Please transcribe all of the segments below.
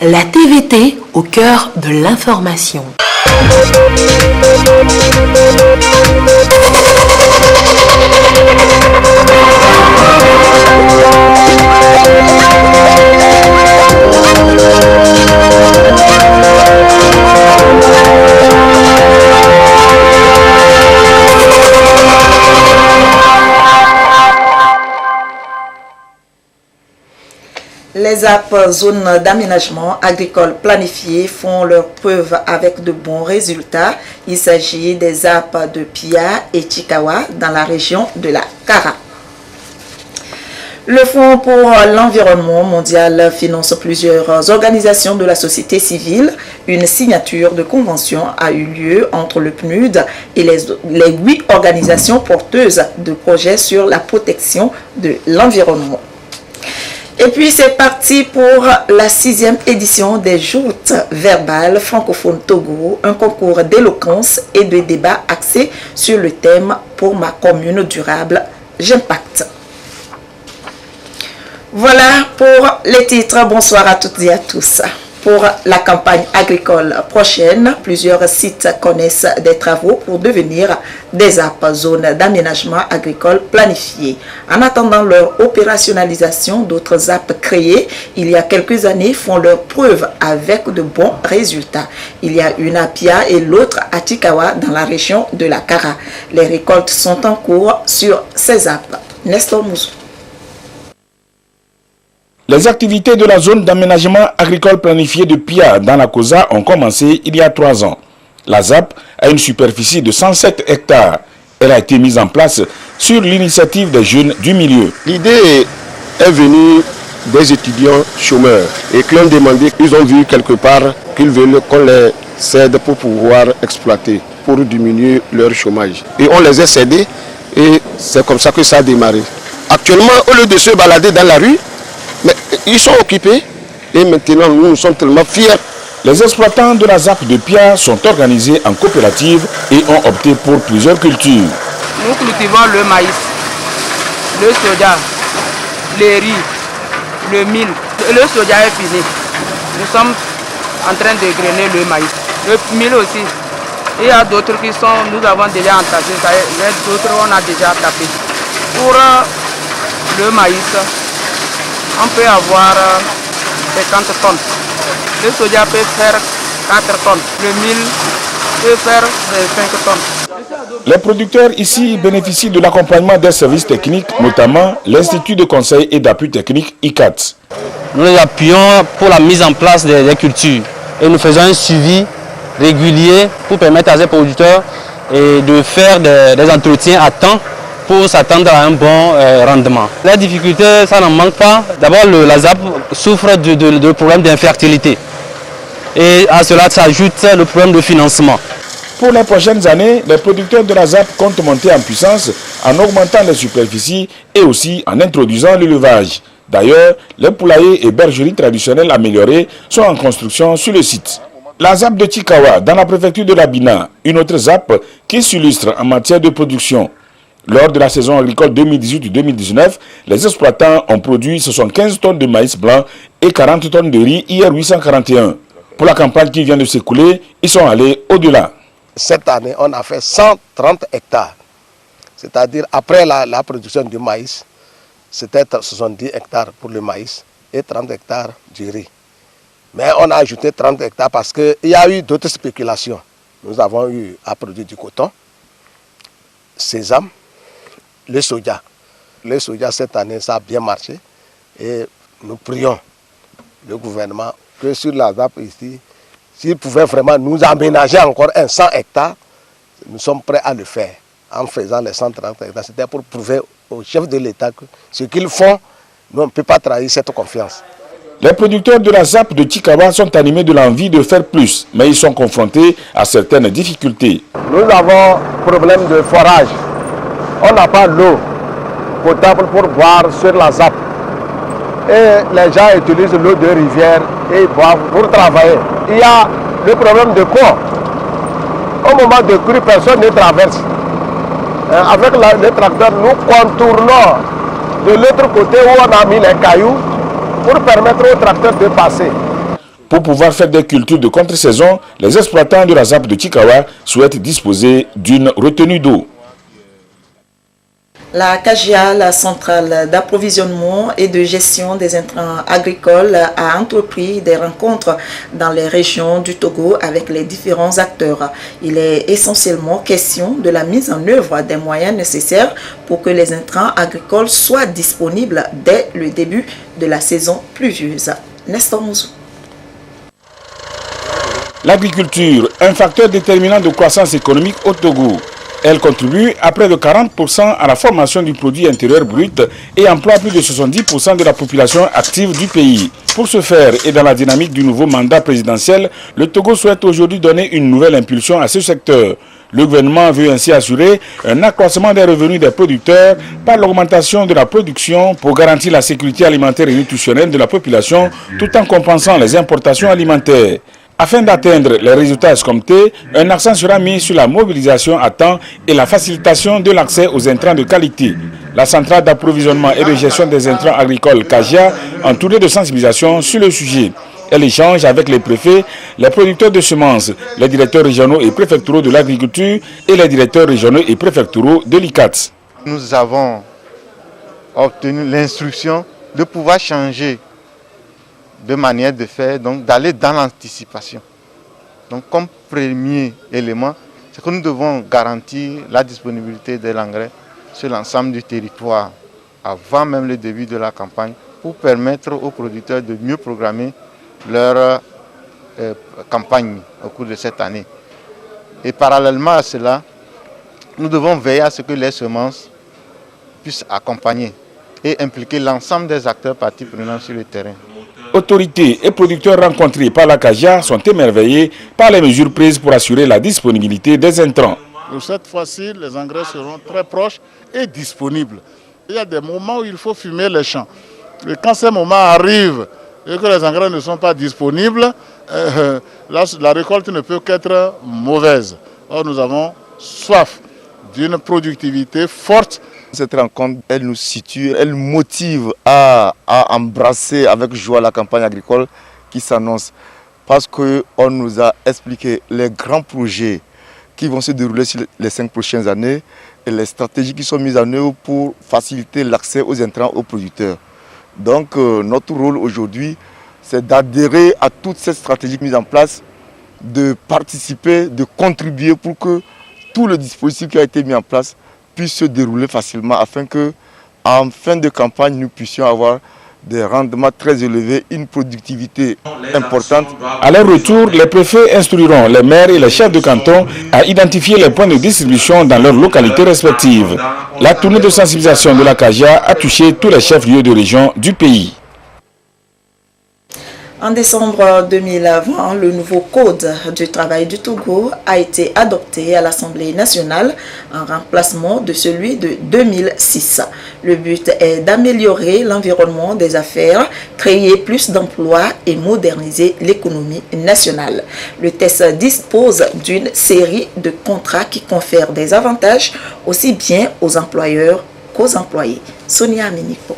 la TVT au cœur de l'information. Les ZAP, zones d'aménagement agricole planifiées, font leurs preuves avec de bons résultats. Il s'agit des ZAP de Pia et Chikawa dans la région de la Kara. Le Fonds pour l'environnement mondial finance plusieurs organisations de la société civile. Une signature de convention a eu lieu entre le PNUD et les 8 organisations porteuses de projets sur la protection de l'environnement. Et puis c'est parti pour la 6e édition des Joutes verbales francophones Togo, un concours d'éloquence et de débat axé sur le thème « Pour ma commune durable, j'impacte ». Voilà pour les titres. Bonsoir à toutes et à tous. Pour la campagne agricole prochaine, plusieurs sites connaissent des travaux pour devenir des ZAP, zones d'aménagement agricole planifiées. En attendant leur opérationnalisation, d'autres ZAP créés il y a quelques années font leurs preuves avec de bons résultats. Il y a une à Pia et l'autre à Chikawa dans la région de la Kara. Les récoltes sont en cours sur ces ZAP. Nestor Mouzou. Les activités de la zone d'aménagement agricole planifiée de Pia dans la Kosa ont commencé il y a 3 ans. La ZAP a une superficie de 107 hectares. Elle a été mise en place sur l'initiative des jeunes du milieu. L'idée est venue des étudiants chômeurs et qui ont demandé, ils ont vu quelque part qu'ils veulent qu'on les aide pour pouvoir exploiter, pour diminuer leur chômage. Et on les a aidés et c'est comme ça que ça a démarré. Actuellement, au lieu de se balader dans la rue, mais ils sont occupés et maintenant nous sommes tellement fiers. Les exploitants de la ZAP de Pia sont organisés en coopérative et ont opté pour plusieurs cultures. Nous cultivons le maïs, le soja, les riz, le mil. Le soja est fini. Nous sommes en train de grainer le maïs. Le mil aussi. Il y a d'autres qui sont, nous avons déjà entassé, d'autres on a déjà tapé. Pour le maïs, on peut avoir 50 tonnes. Le soja peut faire 4 tonnes. Le mil peut faire 5 tonnes. Les producteurs ici bénéficient de l'accompagnement des services techniques, notamment l'Institut de conseil et d'appui technique ICAT. Nous les appuyons pour la mise en place des cultures et nous faisons un suivi régulier pour permettre à ces producteurs de faire des entretiens à temps pour s'attendre à un bon rendement. Les difficultés, ça n'en manque pas. D'abord, la ZAP souffre de problèmes d'infertilité. Et à cela s'ajoute le problème de financement. Pour les prochaines années, les producteurs de la ZAP comptent monter en puissance en augmentant les superficies et aussi en introduisant l'élevage. D'ailleurs, les poulaillers et bergeries traditionnelles améliorées sont en construction sur le site. La ZAP de Chikawa, dans la préfecture de l'Abina, une autre ZAP qui s'illustre en matière de production. Lors de la saison agricole 2018-2019, les exploitants ont produit 75 tonnes de maïs blanc et 40 tonnes de riz, hier 841. Pour la campagne qui vient de s'écouler, ils sont allés au-delà. Cette année, on a fait 130 hectares. C'est-à-dire, après la production du maïs, c'était 70 hectares pour le maïs et 30 hectares du riz. Mais on a ajouté 30 hectares parce qu'il y a eu d'autres spéculations. Nous avons eu à produire du coton, sésame, le soja. Le soja, cette année, ça a bien marché. Et nous prions le gouvernement que sur la ZAP ici, s'il pouvait vraiment nous aménager encore 100 hectares, nous sommes prêts à le faire. En faisant les 130 hectares, c'était pour prouver au chef de l'État que ce qu'ils font, nous, on ne peut pas trahir cette confiance. Les producteurs de la ZAP de Chikawa sont animés de l'envie de faire plus, mais ils sont confrontés à certaines difficultés. Nous avons problème de forage. On n'a pas l'eau potable pour boire sur la ZAP. Et les gens utilisent l'eau de rivière et boivent pour travailler. Il y a le problème de quoi? Au moment de crue, personne ne traverse. Avec le tracteur, nous contournons de l'autre côté où on a mis les cailloux pour permettre au tracteur de passer. Pour pouvoir faire des cultures de contre-saison, les exploitants de la ZAP de Tchikawa souhaitent disposer d'une retenue d'eau. La CAGIA, la centrale d'approvisionnement et de gestion des intrants agricoles, a entrepris des rencontres dans les régions du Togo avec les différents acteurs. Il est essentiellement question de la mise en œuvre des moyens nécessaires pour que les intrants agricoles soient disponibles dès le début de la saison pluvieuse. Nestor Mouzou. L'agriculture, un facteur déterminant de croissance économique au Togo. Elle contribue à près de 40% à la formation du produit intérieur brut et emploie plus de 70% de la population active du pays. Pour ce faire et dans la dynamique du nouveau mandat présidentiel, le Togo souhaite aujourd'hui donner une nouvelle impulsion à ce secteur. Le gouvernement veut ainsi assurer un accroissement des revenus des producteurs par l'augmentation de la production pour garantir la sécurité alimentaire et nutritionnelle de la population tout en compensant les importations alimentaires. Afin d'atteindre les résultats escomptés, un accent sera mis sur la mobilisation à temps et la facilitation de l'accès aux intrants de qualité. La centrale d'approvisionnement et de gestion des intrants agricoles CAGIA, entourée de sensibilisation sur le sujet. Elle échange avec les préfets, les producteurs de semences, les directeurs régionaux et préfectoraux de l'agriculture et les directeurs régionaux et préfectoraux de l'ICAT. Nous avons obtenu l'instruction de pouvoir changer de manière de faire, donc d'aller dans l'anticipation. Donc comme premier élément, c'est que nous devons garantir la disponibilité de l'engrais sur l'ensemble du territoire avant même le début de la campagne pour permettre aux producteurs de mieux programmer leur campagne au cours de cette année. Et parallèlement à cela, nous devons veiller à ce que les semences puissent accompagner et impliquer l'ensemble des acteurs parties prenantes sur le terrain. Autorités et producteurs rencontrés par la CAGIA sont émerveillés par les mesures prises pour assurer la disponibilité des intrants. Cette fois-ci, les engrais seront très proches et disponibles. Il y a des moments où il faut fumer les champs. Et quand ces moments arrivent et que les engrais ne sont pas disponibles, la récolte ne peut qu'être mauvaise. Or, nous avons soif d'une productivité forte. Cette rencontre, elle nous situe, elle motive à embrasser avec joie la campagne agricole qui s'annonce. Parce qu'on nous a expliqué les grands projets qui vont se dérouler sur les 5 prochaines années et les stratégies qui sont mises en œuvre pour faciliter l'accès aux intrants aux producteurs. Donc notre rôle aujourd'hui, c'est d'adhérer à toutes ces stratégies mises en place, de participer, de contribuer pour que tout le dispositif qui a été mis en place puisse se dérouler facilement afin que, en fin de campagne, nous puissions avoir des rendements très élevés, une productivité importante. À leur retour, les préfets instruiront les maires et les chefs de canton à identifier les points de distribution dans leurs localités respectives. La tournée de sensibilisation de la CAGIA a touché tous les chefs-lieux de région du pays. En décembre 2020, le nouveau Code du travail du Togo a été adopté à l'Assemblée nationale en remplacement de celui de 2006. Le but est d'améliorer l'environnement des affaires, créer plus d'emplois et moderniser l'économie nationale. Le texte dispose d'une série de contrats qui confèrent des avantages aussi bien aux employeurs qu'aux employés. Sonia Miniko.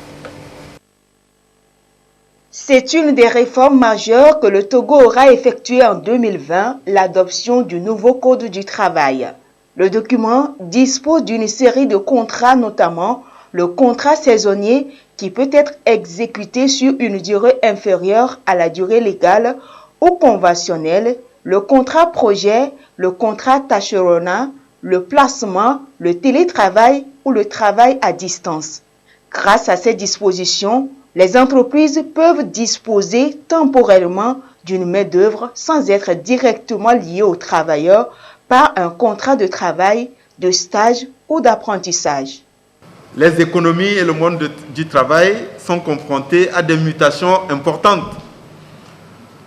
C'est une des réformes majeures que le Togo aura effectuées en 2020, l'adoption du nouveau Code du travail. Le document dispose d'une série de contrats, notamment le contrat saisonnier qui peut être exécuté sur une durée inférieure à la durée légale ou conventionnelle, le contrat projet, le contrat tâcheronat, le placement, le télétravail ou le travail à distance. Grâce à ces dispositions, les entreprises peuvent disposer temporairement d'une main-d'œuvre sans être directement liées aux travailleurs par un contrat de travail, de stage ou d'apprentissage. Les économies et le monde du travail sont confrontés à des mutations importantes,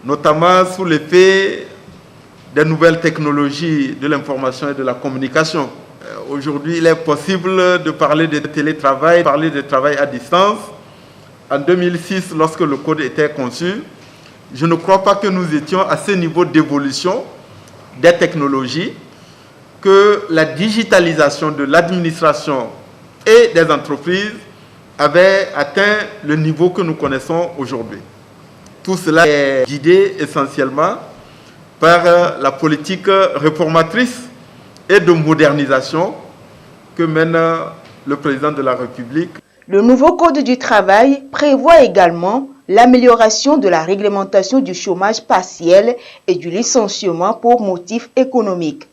notamment sous l'effet des nouvelles technologies de l'information et de la communication. Aujourd'hui, il est possible de parler de télétravail, parler de travail à distance. En 2006, lorsque le code était conçu, je ne crois pas que nous étions à ce niveau d'évolution des technologies, que la digitalisation de l'administration et des entreprises avait atteint le niveau que nous connaissons aujourd'hui. Tout cela est guidé essentiellement par la politique réformatrice et de modernisation que mène le président de la République. Le nouveau Code du travail prévoit également l'amélioration de la réglementation du chômage partiel et du licenciement pour motifs économiques.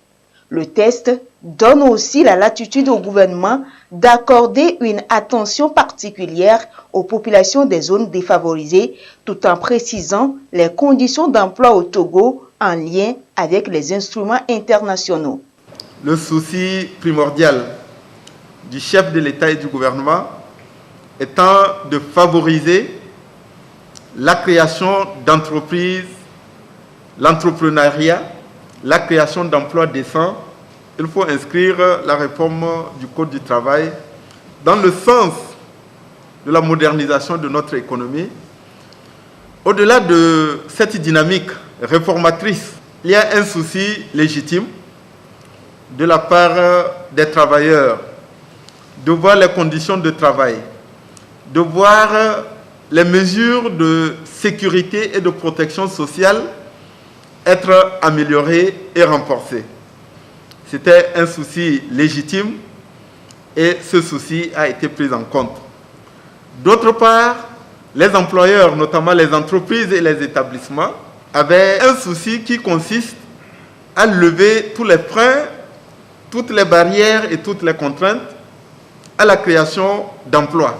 Le texte donne aussi la latitude au gouvernement d'accorder une attention particulière aux populations des zones défavorisées, tout en précisant les conditions d'emploi au Togo en lien avec les instruments internationaux. Le souci primordial du chef de l'État et du gouvernement étant de favoriser la création d'entreprises, l'entrepreneuriat, la création d'emplois décents. Il faut inscrire la réforme du Code du travail dans le sens de la modernisation de notre économie. Au-delà de cette dynamique réformatrice, il y a un souci légitime de la part des travailleurs de voir les conditions de travail, de voir les mesures de sécurité et de protection sociale être améliorées et renforcées. C'était un souci légitime et ce souci a été pris en compte. D'autre part, les employeurs, notamment les entreprises et les établissements, avaient un souci qui consiste à lever tous les freins, toutes les barrières et toutes les contraintes à la création d'emplois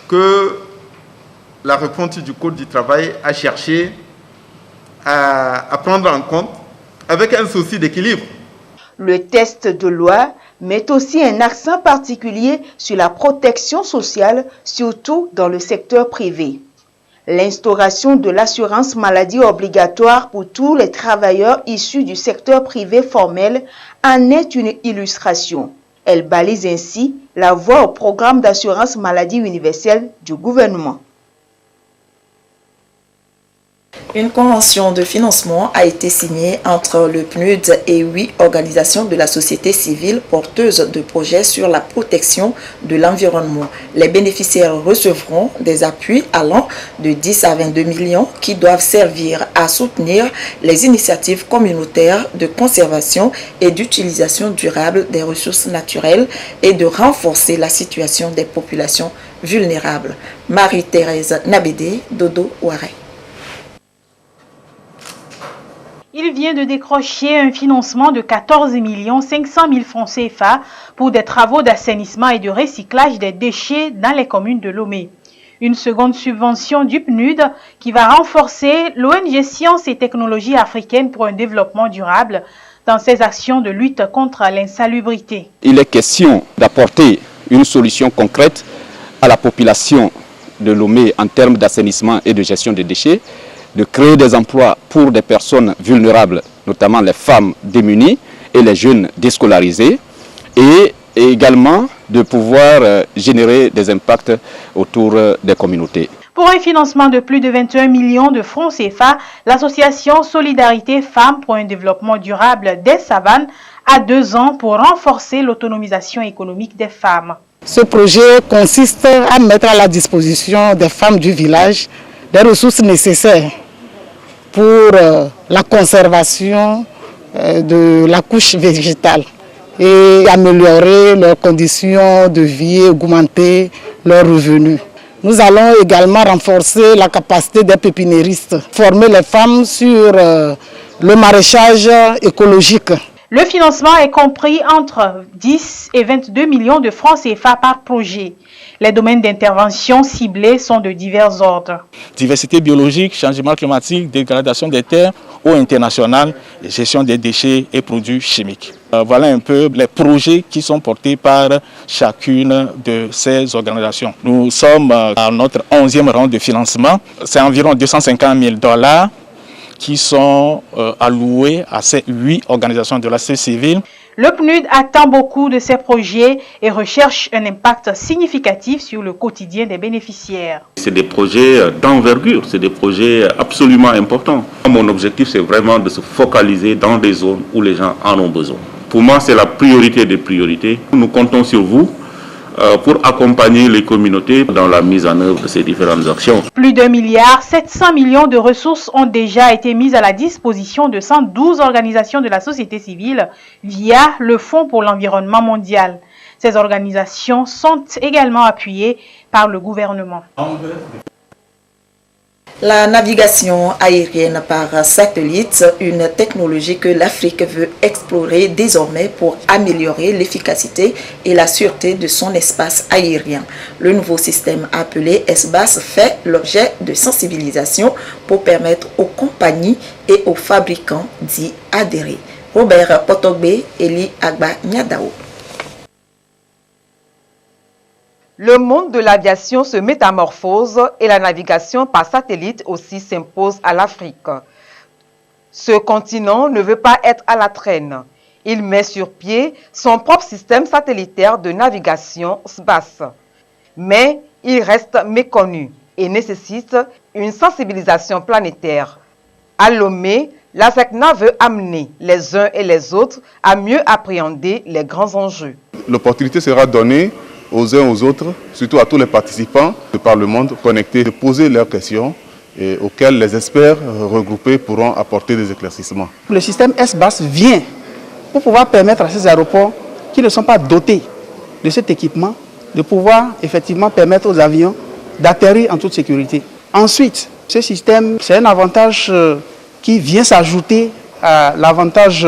que la refonte du Code du travail a cherché à prendre en compte avec un souci d'équilibre. Le texte de loi met aussi un accent particulier sur la protection sociale, surtout dans le secteur privé. L'instauration de l'assurance maladie obligatoire pour tous les travailleurs issus du secteur privé formel en est une illustration. Elle balise ainsi la voie au programme d'assurance maladie universelle du gouvernement. Une convention de financement a été signée entre le PNUD et 8 organisations de la société civile porteuses de projets sur la protection de l'environnement. Les bénéficiaires recevront des appuis allant de 10 à 22 millions qui doivent servir à soutenir les initiatives communautaires de conservation et d'utilisation durable des ressources naturelles et de renforcer la situation des populations vulnérables. Marie-Thérèse Nabédé, Dodo Ouaré. Il vient de décrocher un financement de 14 500 000 francs CFA pour des travaux d'assainissement et de recyclage des déchets dans les communes de Lomé. Une seconde subvention du PNUD qui va renforcer l'ONG Sciences et Technologies africaines pour un développement durable dans ses actions de lutte contre l'insalubrité. Il est question d'apporter une solution concrète à la population de Lomé en termes d'assainissement et de gestion des déchets, de créer des emplois pour des personnes vulnérables, notamment les femmes démunies et les jeunes déscolarisés, et également de pouvoir générer des impacts autour des communautés. Pour un financement de plus de 21 millions de francs CFA, l'association Solidarité Femmes pour un développement durable des savanes a 2 ans pour renforcer l'autonomisation économique des femmes. Ce projet consiste à mettre à la disposition des femmes du village des ressources nécessaires pour la conservation de la couche végétale et améliorer leurs conditions de vie, augmenter leurs revenus. Nous allons également renforcer la capacité des pépiniéristes, former les femmes sur le maraîchage écologique. Le financement est compris entre 10 et 22 millions de francs CFA par projet. Les domaines d'intervention ciblés sont de divers ordres. Diversité biologique, changement climatique, dégradation des terres, eau internationale, gestion des déchets et produits chimiques. Voilà un peu les projets qui sont portés par chacune de ces organisations. Nous sommes à notre 11e round de financement. C'est environ 250 000 $ qui sont alloués à ces 8 organisations de la société civile. Le PNUD attend beaucoup de ces projets et recherche un impact significatif sur le quotidien des bénéficiaires. C'est des projets d'envergure, c'est des projets absolument importants. Mon objectif, c'est vraiment de se focaliser dans des zones où les gens en ont besoin. Pour moi, c'est la priorité des priorités. Nous comptons sur vous pour accompagner les communautés dans la mise en œuvre de ces différentes actions. Plus d'1,7 milliard de ressources ont déjà été mises à la disposition de 112 organisations de la société civile via le Fonds pour l'environnement mondial. Ces organisations sont également appuyées par le gouvernement. La navigation aérienne par satellite, une technologie que l'Afrique veut explorer désormais pour améliorer l'efficacité et la sûreté de son espace aérien. Le nouveau système appelé SBAS fait l'objet de sensibilisation pour permettre aux compagnies et aux fabricants d'y adhérer. Robert Potogbe, Eli Agba Nyadao. Le monde de l'aviation se métamorphose et la navigation par satellite aussi s'impose à l'Afrique. Ce continent ne veut pas être à la traîne. Il met sur pied son propre système satellitaire de navigation SBAS. Mais il reste méconnu et nécessite une sensibilisation planétaire. À Lomé, l'ASECNA veut amener les uns et les autres à mieux appréhender les grands enjeux. L'opportunité sera donnée aux uns aux autres, surtout à tous les participants de par le monde connectés, de poser leurs questions et auxquelles les experts regroupés pourront apporter des éclaircissements. Le système SBAS vient pour pouvoir permettre à ces aéroports qui ne sont pas dotés de cet équipement de pouvoir effectivement permettre aux avions d'atterrir en toute sécurité. Ensuite, ce système, c'est un avantage qui vient s'ajouter à l'avantage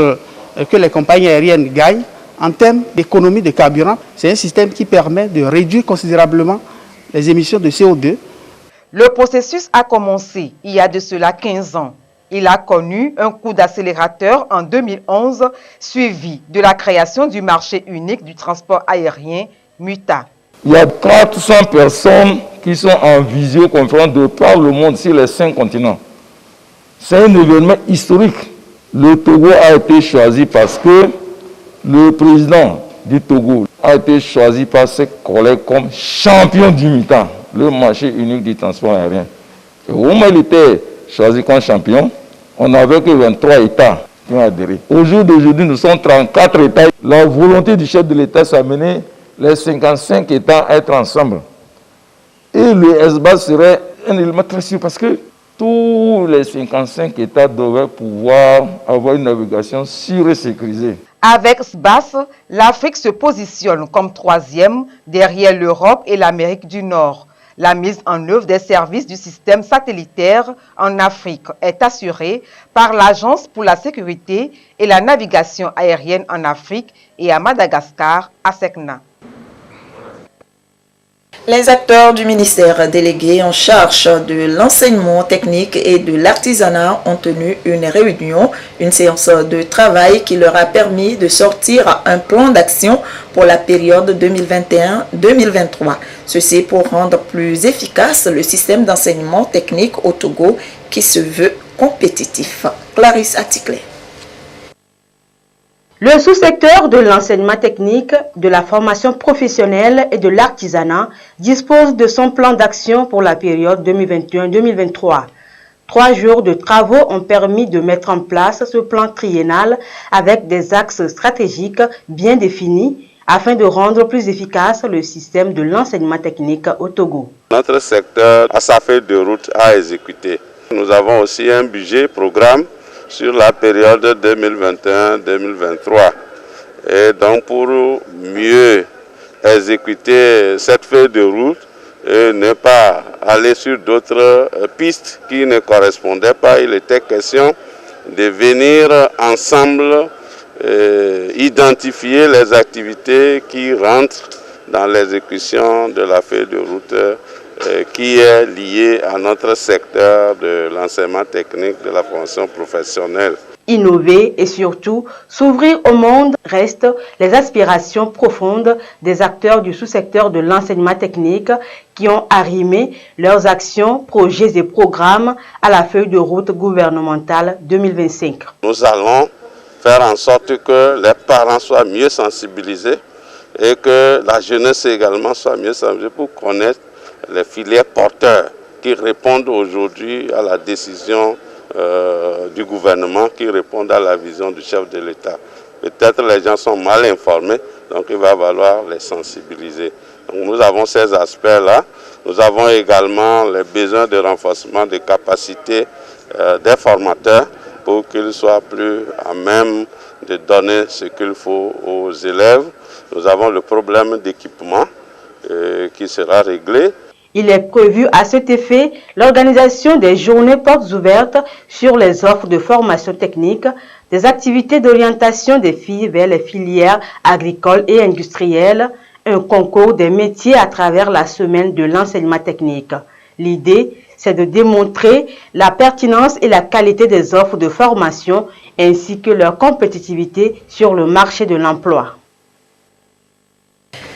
que les compagnies aériennes gagnent. En termes d'économie de carburant, c'est un système qui permet de réduire considérablement les émissions de CO2. Le processus a commencé il y a de cela 15 ans. Il a connu un coup d'accélérateur en 2011, suivi de la création du marché unique du transport aérien, MUTA. Il y a 400 personnes qui sont en visioconférence de par le monde sur les 5 continents. C'est un événement historique. Le Togo a été choisi parce que le président du Togo a été choisi par ses collègues comme champion du MUTA, le marché unique du transport aérien. Et au moment où il était choisi comme champion, on n'avait que 23 États qui ont adhéré. Au jour d'aujourd'hui, nous sommes 34 États. La volonté du chef de l'État, c'est d'amener les 55 États à être ensemble. Et le SBAS serait un élément très sûr parce que tous les 55 États devraient pouvoir avoir une navigation sûre et sécurisée. Avec SBAS, l'Afrique se positionne comme 3e derrière l'Europe et l'Amérique du Nord. La mise en œuvre des services du système satellitaire en Afrique est assurée par l'Agence pour la sécurité et la navigation aérienne en Afrique et à Madagascar, ASECNA. Les acteurs du ministère délégué en charge de l'enseignement technique et de l'artisanat ont tenu une réunion, une séance de travail qui leur a permis de sortir un plan d'action pour la période 2021-2023. Ceci pour rendre plus efficace le système d'enseignement technique au Togo qui se veut compétitif. Clarisse Aticlé. Le sous-secteur de l'enseignement technique, de la formation professionnelle et de l'artisanat dispose de son plan d'action pour la période 2021-2023. 3 jours de travaux ont permis de mettre en place ce plan triennal avec des axes stratégiques bien définis afin de rendre plus efficace le système de l'enseignement technique au Togo. Notre secteur a sa feuille de route à exécuter. Nous avons aussi un budget programme sur la période 2021-2023. Et donc pour mieux exécuter cette feuille de route et ne pas aller sur d'autres pistes qui ne correspondaient pas, il était question de venir ensemble identifier les activités qui rentrent dans l'exécution de la feuille de route qui est lié à notre secteur de l'enseignement technique de la formation professionnelle. Innover et surtout s'ouvrir au monde restent les aspirations profondes des acteurs du sous-secteur de l'enseignement technique qui ont arrimé leurs actions, projets et programmes à la feuille de route gouvernementale 2025. Nous allons faire en sorte que les parents soient mieux sensibilisés et que la jeunesse également soit mieux sensibilisée pour connaître les filières porteurs qui répondent aujourd'hui à la décision du gouvernement, qui répondent à la vision du chef de l'État. Peut-être les gens sont mal informés, donc il va falloir les sensibiliser. Donc, nous avons ces aspects-là. Nous avons également les besoins de renforcement des capacités des formateurs pour qu'ils soient plus à même de donner ce qu'il faut aux élèves. Nous avons le problème d'équipement qui sera réglé. Il est prévu à cet effet l'organisation des journées portes ouvertes sur les offres de formation technique, des activités d'orientation des filles vers les filières agricoles et industrielles, un concours des métiers à travers la semaine de l'enseignement technique. L'idée, c'est de démontrer la pertinence et la qualité des offres de formation ainsi que leur compétitivité sur le marché de l'emploi.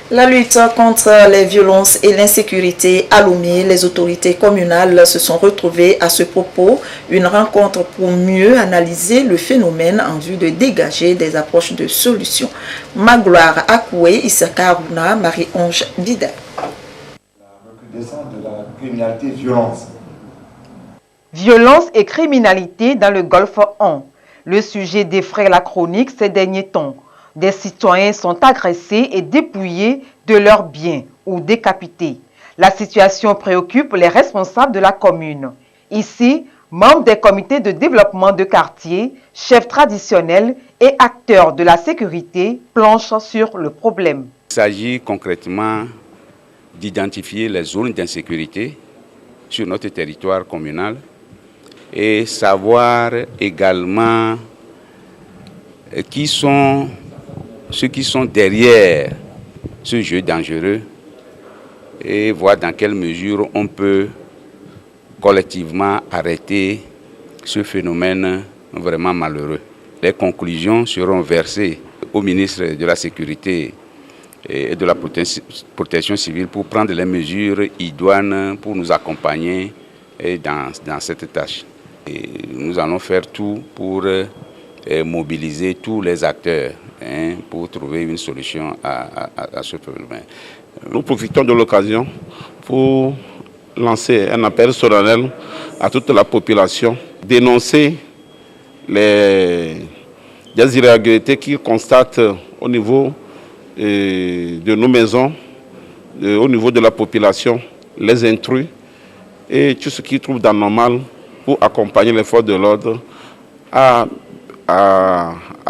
La lutte contre les violences et l'insécurité à Lomé, les autorités communales se sont retrouvées à ce propos. Une rencontre pour mieux analyser le phénomène en vue de dégager des approches de solutions. Magloire Akoué, Issaka Aruna, Marie-Ange Bida. La recrudescence de la criminalité violence. Violence et criminalité dans le Golfe 1. Le sujet défraie la chronique ces derniers temps. Des citoyens sont agressés et dépouillés de leurs biens ou décapités. La situation préoccupe les responsables de la commune. Ici, membres des comités de développement de quartier, chefs traditionnels et acteurs de la sécurité planchent sur le problème. Il s'agit concrètement d'identifier les zones d'insécurité sur notre territoire communal et savoir également qui sont ceux qui sont derrière ce jeu dangereux et voir dans quelle mesure on peut collectivement arrêter ce phénomène vraiment malheureux. Les conclusions seront versées au ministre de la Sécurité et de la Protection civile pour prendre les mesures idoines pour nous accompagner dans cette tâche. Et nous allons faire tout pour mobiliser tous les acteurs pour trouver une solution à ce problème. Nous profitons de l'occasion pour lancer un appel solennel à toute la population, dénoncer des irrégularités qu'ils constatent au niveau de nos maisons, au niveau de la population, les intrus et tout ce qu'ils trouvent d'anormal pour accompagner les forces de l'ordre à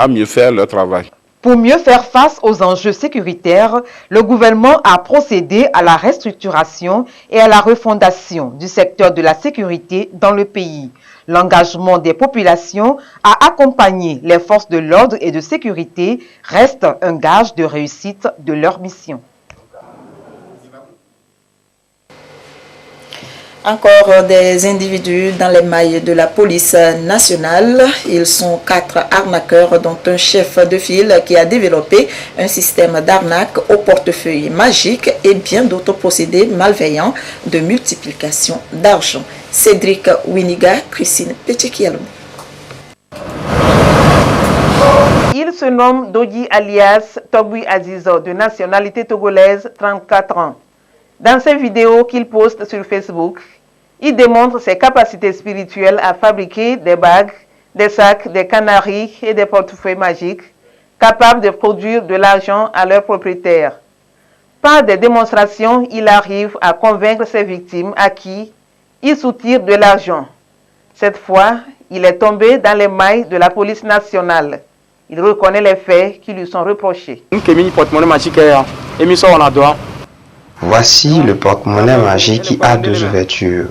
mieux faire leur travail. Pour mieux faire face aux enjeux sécuritaires, le gouvernement a procédé à la restructuration et à la refondation du secteur de la sécurité dans le pays. L'engagement des populations à accompagner les forces de l'ordre et de sécurité reste un gage de réussite de leur mission. Encore des individus dans les mailles de la police nationale. Ils sont 4 arnaqueurs, dont un chef de file qui a développé un système d'arnaque au portefeuille magique et bien d'autres procédés malveillants de multiplication d'argent. Cédric Winiga, Christine Pechekialou. Il se nomme Doji alias Togui Azizo, de nationalité togolaise, 34 ans. Dans ces vidéos qu'il poste sur Facebook, il démontre ses capacités spirituelles à fabriquer des bagues, des sacs, des canaries et des portefeuilles magiques, capables de produire de l'argent à leurs propriétaires. Par des démonstrations, il arrive à convaincre ses victimes à qui il soutire de l'argent. Cette fois, il est tombé dans les mailles de la police nationale. Il reconnaît les faits qui lui sont reprochés. Voici le porte-monnaie magique qui a 2 ouvertures.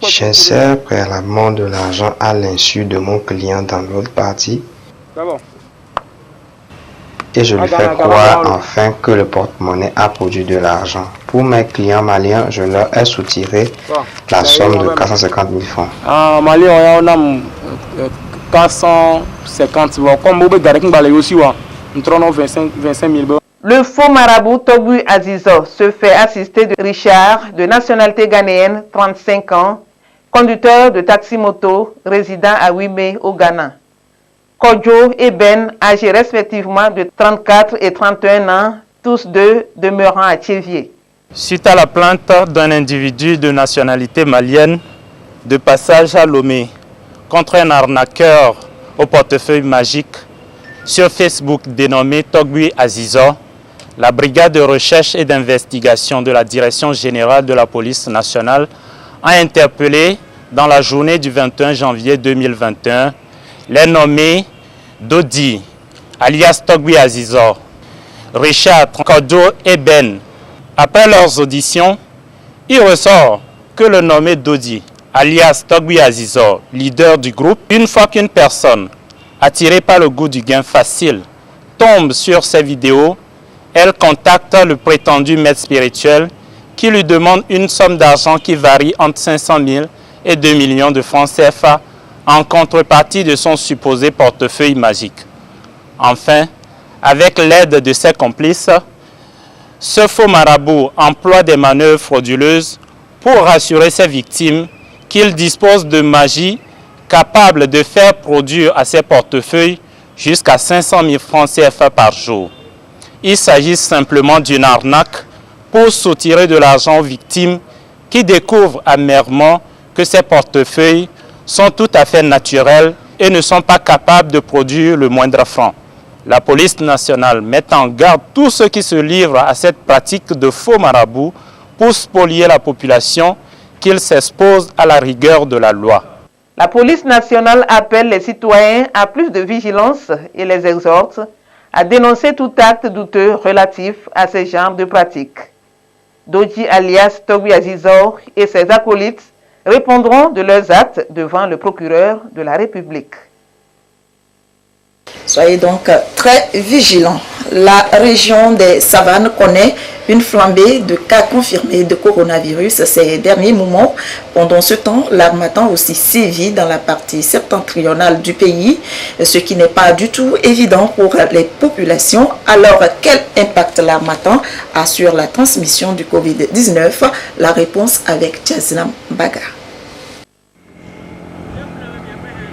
J'insère préalablement de l'argent à l'insu de mon client dans l'autre partie et je lui fais croire enfin que le porte-monnaie a produit de l'argent. Pour mes clients maliens, je leur ai soutiré la somme de 450 000 francs. Malien, on a 450 000 comme vous avez aussi, nous 25 000. Le faux marabout Togui Azizo se fait assister de Richard, de nationalité ghanéenne, 35 ans, conducteur de taxi-moto, résident à Wimé, au Ghana. Kodjo et Ben, âgés respectivement de 34 et 31 ans, tous deux demeurant à Thiévier. Suite à la plainte d'un individu de nationalité malienne de passage à Lomé contre un arnaqueur au portefeuille magique, sur Facebook dénommé Togui Azizor, la brigade de recherche et d'investigation de la Direction générale de la police nationale a interpellé dans la journée du 21 janvier 2021 les nommés Dodi, alias Togui Azizor, Richard Kodo et Ben. Après leurs auditions, il ressort que le nommé Dodi, alias Togui Azizor, leader du groupe, une fois qu'une personne, attirée par le goût du gain facile, tombe sur ces vidéos, elle contacte le prétendu maître spirituel qui lui demande une somme d'argent qui varie entre 500 000 et 2 millions de francs CFA en contrepartie de son supposé portefeuille magique. Enfin, avec l'aide de ses complices, ce faux marabout emploie des manœuvres frauduleuses pour rassurer ses victimes qu'il dispose de magie capable de faire produire à ses portefeuilles jusqu'à 500 000 francs CFA par jour. Il s'agit simplement d'une arnaque pour soutirer de l'argent aux victimes qui découvrent amèrement que ces portefeuilles sont tout à fait naturels et ne sont pas capables de produire le moindre franc. La police nationale met en garde tous ceux qui se livrent à cette pratique de faux marabout pour spolier la population, qu'ils s'exposent à la rigueur de la loi. La police nationale appelle les citoyens à plus de vigilance et les exhorte à dénoncer tout acte douteux relatif à ce genre de pratiques. Dodi alias Togui Azizor et ses acolytes répondront de leurs actes devant le procureur de la République. Soyez donc très vigilants. La région des Savanes connaît une flambée de cas confirmés de coronavirus ces derniers moments. Pendant ce temps, l'harmattan aussi sévit dans la partie septentrionale du pays, ce qui n'est pas du tout évident pour les populations. Alors, quel impact l'harmattan a sur la transmission du Covid-19? La réponse avec Tchazlam Baga.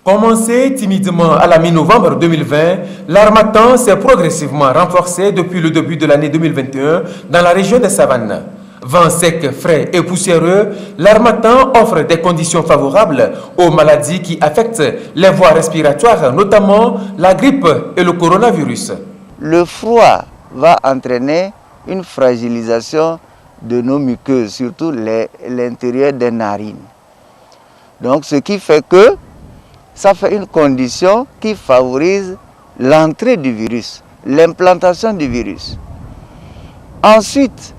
Commencé timidement à la mi-novembre 2020, l'harmattan s'est progressivement renforcé depuis le début de l'année 2021 dans la région des Savanes. Vent sec, frais et poussiéreux, l'harmattan offre des conditions favorables aux maladies qui affectent les voies respiratoires, notamment la grippe et le coronavirus. Le froid va entraîner une fragilisation de nos muqueuses, surtout l'intérieur des narines. Donc ce qui fait que ça fait une condition qui favorise l'entrée du virus, l'implantation du virus. Ensuite,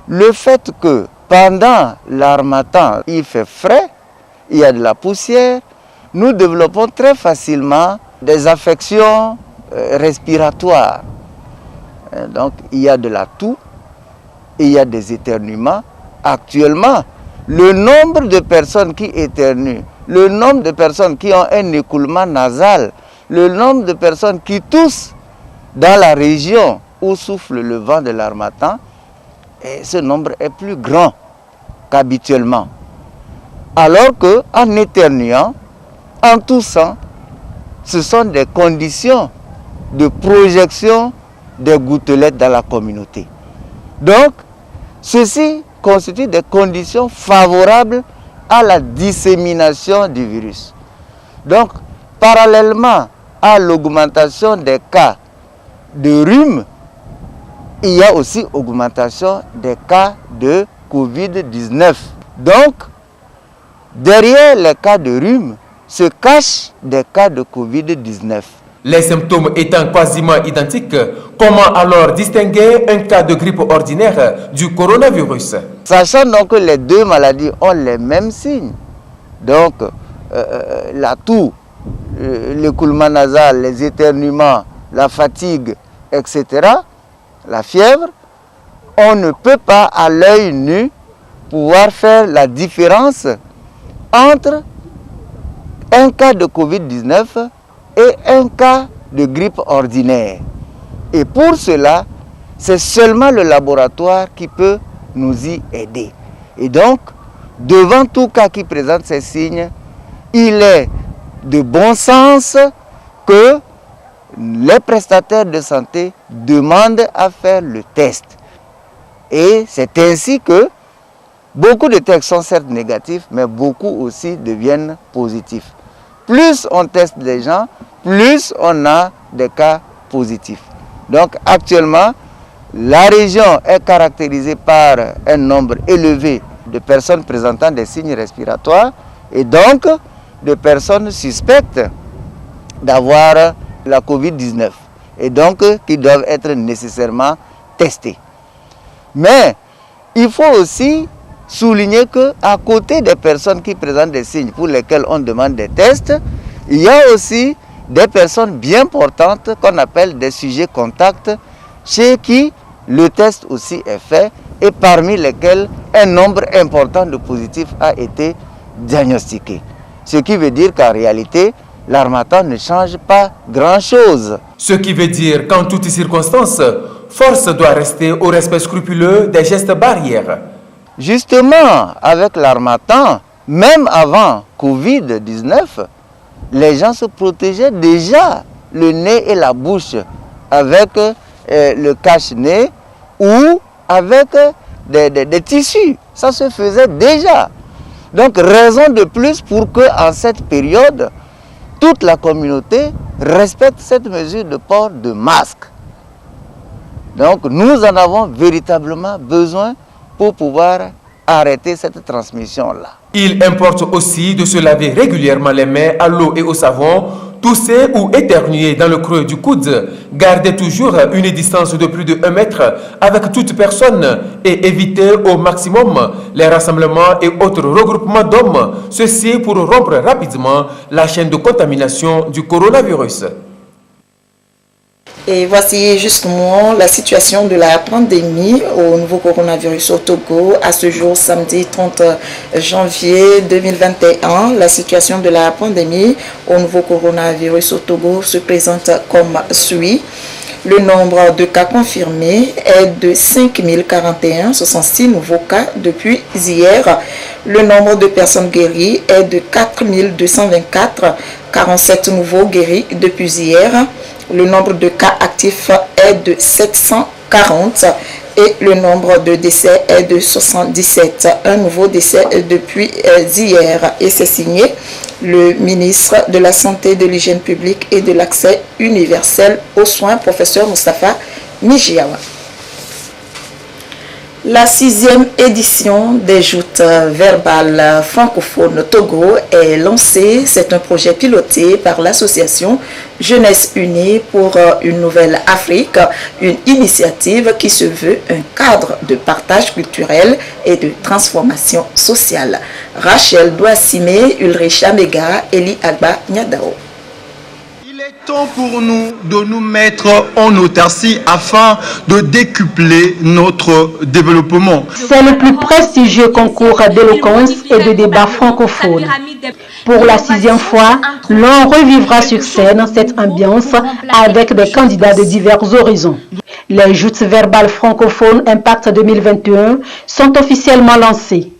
le fait que pendant l'harmattan, il fait frais, il y a de la poussière, nous développons très facilement des affections respiratoires. Donc, il y a de la toux, il y a des éternuements. Actuellement, le nombre de personnes qui éternuent, le nombre de personnes qui ont un écoulement nasal, le nombre de personnes qui toussent dans la région où souffle le vent de l'harmattan, ce nombre est plus grand qu'habituellement. Alors qu'en éternuant, en toussant, ce sont des conditions de projection des gouttelettes dans la communauté. Donc, ceci constitue des conditions favorables à la dissémination du virus. Donc, parallèlement à l'augmentation des cas de rhume, il y a aussi augmentation des cas de Covid-19. Donc, derrière les cas de rhume se cachent des cas de Covid-19. Les symptômes étant quasiment identiques, comment alors distinguer un cas de grippe ordinaire du coronavirus? Sachant donc que les deux maladies ont les mêmes signes, donc la toux, l'écoulement nasal, les éternuements, la fatigue, etc., la fièvre, on ne peut pas à l'œil nu pouvoir faire la différence entre un cas de Covid-19 et un cas de grippe ordinaire. Et pour cela, c'est seulement le laboratoire qui peut nous y aider. Et donc, devant tout cas qui présente ces signes, il est de bon sens que les prestataires de santé demandent à faire le test. Et c'est ainsi que beaucoup de tests sont certes négatifs, mais beaucoup aussi deviennent positifs. Plus on teste les gens, plus on a des cas positifs. Donc actuellement, la région est caractérisée par un nombre élevé de personnes présentant des signes respiratoires et donc de personnes suspectes d'avoir la Covid-19 et donc qui doivent être nécessairement testées. Mais il faut aussi souligner qu'à côté des personnes qui présentent des signes pour lesquels on demande des tests, il y a aussi des personnes bien portantes qu'on appelle des sujets contacts chez qui le test aussi est fait et parmi lesquels un nombre important de positifs a été diagnostiqué. Ce qui veut dire qu'en réalité, l'harmattan ne change pas grand-chose. Ce qui veut dire qu'en toutes circonstances, force doit rester au respect scrupuleux des gestes barrières. Justement, avec l'harmattan, même avant Covid-19, les gens se protégeaient déjà le nez et la bouche avec le cache-nez ou avec des tissus. Ça se faisait déjà. Donc, raison de plus pour qu'en cette période, toute la communauté respecte cette mesure de port de masque. Donc, nous en avons véritablement besoin pour pouvoir arrêter cette transmission-là. Il importe aussi de se laver régulièrement les mains à l'eau et au savon, tousser ou éternuer dans le creux du coude, garder toujours une distance de plus de 1 mètre avec toute personne et éviter au maximum les rassemblements et autres regroupements d'hommes, ceci pour rompre rapidement la chaîne de contamination du coronavirus. Et voici justement la situation de la pandémie au nouveau coronavirus au Togo. À ce jour, samedi 30 janvier 2021, la situation de la pandémie au nouveau coronavirus au Togo se présente comme suit. Le nombre de cas confirmés est de 5041, 66 nouveaux cas depuis hier. Le nombre de personnes guéries est de 4224, 47 nouveaux guéris depuis hier. Le nombre de cas actifs est de 740 et le nombre de décès est de 77. Un nouveau décès depuis hier et c'est signé le ministre de la Santé, de l'Hygiène publique et de l'accès universel aux soins, professeur Moustapha Mijiawa. La 6e édition des joutes verbales francophones Togo est lancée. C'est un projet piloté par l'association Jeunesse Unie pour une Nouvelle Afrique, une initiative qui se veut un cadre de partage culturel et de transformation sociale. Rachel Douassime, Ulrich Amega, Eli Agba Nyadao. Il est temps pour nous de nous mettre en autarcie afin de décupler notre développement. C'est le plus prestigieux concours d'éloquence et de débat francophone. Pour la 6e fois, l'on revivra sur scène cette ambiance avec des candidats de divers horizons. Les joutes verbales francophones Impact 2021 sont officiellement lancées.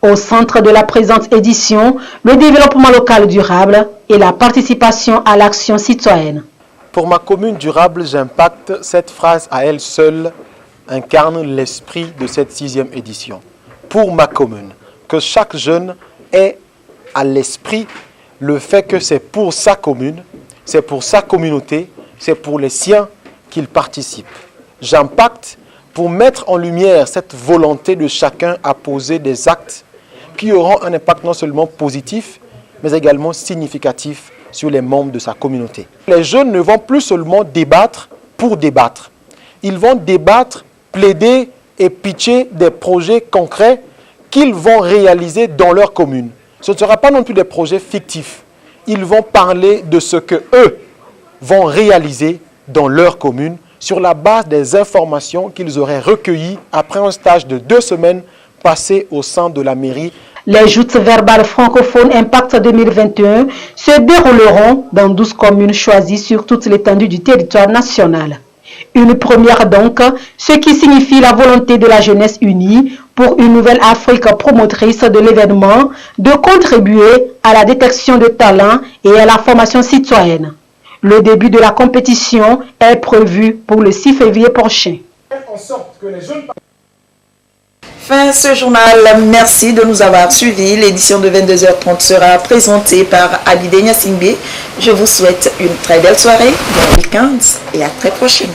Au centre de la présente édition, le développement local durable et la participation à l'action citoyenne. Pour ma commune durable, j'impacte, cette phrase à elle seule incarne l'esprit de cette 6e édition. Pour ma commune, que chaque jeune ait à l'esprit le fait que c'est pour sa commune, c'est pour sa communauté, c'est pour les siens qu'il participe. J'impacte pour mettre en lumière cette volonté de chacun à poser des actes qui auront un impact non seulement positif, mais également significatif sur les membres de sa communauté. Les jeunes ne vont plus seulement débattre pour débattre. Ils vont débattre, plaider et pitcher des projets concrets qu'ils vont réaliser dans leur commune. Ce ne sera pas non plus des projets fictifs. Ils vont parler de ce que eux vont réaliser dans leur commune sur la base des informations qu'ils auraient recueillies après un stage de 2 semaines passé au sein de la mairie. Les joutes verbales francophones Impact 2021 se dérouleront dans 12 communes choisies sur toute l'étendue du territoire national. Une première donc, ce qui signifie la volonté de la jeunesse unie pour une nouvelle Afrique promotrice de l'événement de contribuer à la détection de talents et à la formation citoyenne. Le début de la compétition est prévu pour le 6 février prochain. Fin ce journal, merci de nous avoir suivis. L'édition de 22h30 sera présentée par Abidé Nyasingbe. Je vous souhaite une très belle soirée, bon week-end et à très prochainement.